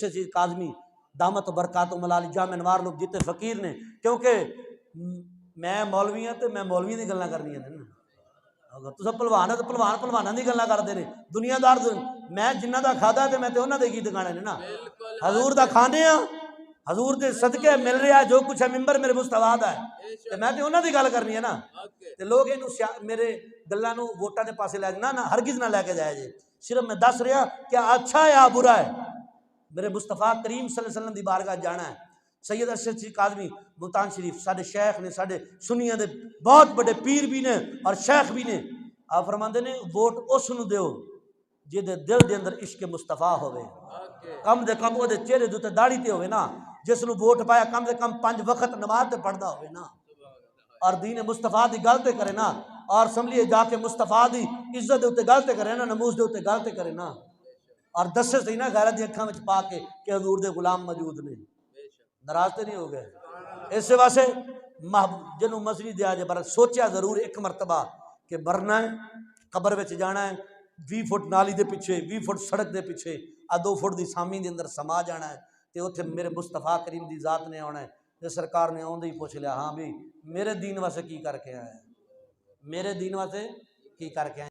चीज काजमी दामत बरकात मलाली जाम अनवार लोग जिते फकीर ने, क्योंकि मैं मौलवी हाँ तो मैं मौलवियों की गल्लां करनियां ने ना। अगर तुस भलवान है तो भलवान भलवाना की गल्लां करते हैं। दुनियादार मैं जिन्हों का खादा तो मैं तो उन्होंने गीत गाने ने ना। हजूर का खाने हजूर के सदके मिल रहा जो कुछ है मिंबर मेरे मुस्तफा दा है, तो मैं तो उन्होंने गल करनी है ना। तो लोग इन मेरे गल्लां नूं वोटां दे पासे लै ना हरगिज ना लैके जाए जे। सिर्फ मैं दस रहा क्या अच्छा है या बुरा है। मेरे मुस्तफा करीम सल्लल्लाहु अलैहि वसल्लम की बारगाह जाना है। सैयद अरशद ची काज़मी मुल्तान शरीफ साढ़े शेख ने, साढ़े सुनिया के बहुत बड़े पीर भी ने और शेख भी ने। आप फरमाते ने वोट उस नूं दिओ जिहदे दिल के अंदर इश्क मुस्तफा होवे, कम से कम वो चेहरे के उत्ते दाढ़ी ते होवे ना। जिस नूं वोट पाया कम से कम 5 वक्त नमाज ते पढ़दा होवे ना, और दीन मुस्तफा की गल ते करे ना, और असम्बली जाके मुस्तफा की इज्जत के उत्ते गल ते करे ना, नमूज के उत्ते गल ते करे ना, और दसे सही ना गैरत दी अखां विच पा के कि हजूर दे गुलाम मौजूद ने। नाराज तो नहीं हो गए। इस वास्ते जिन्होंने मजहबी दिया जे पर सोचा जरूर एक मरतबा कि मरना है, कबर में जाना है, 20 फुट नाली के पिछे, 20 फुट सड़क के पिछे, 2 फुट की सामी के अंदर समा जाना है। तो उत्थे मेरे मुस्तफा करीम की जात ने आना है। तो सरकार ने आउंदे ही पूछ लिया, हाँ भी मेरे दीन वास्ते की करके आया है, मेरे दीन वास्ते की करके आया।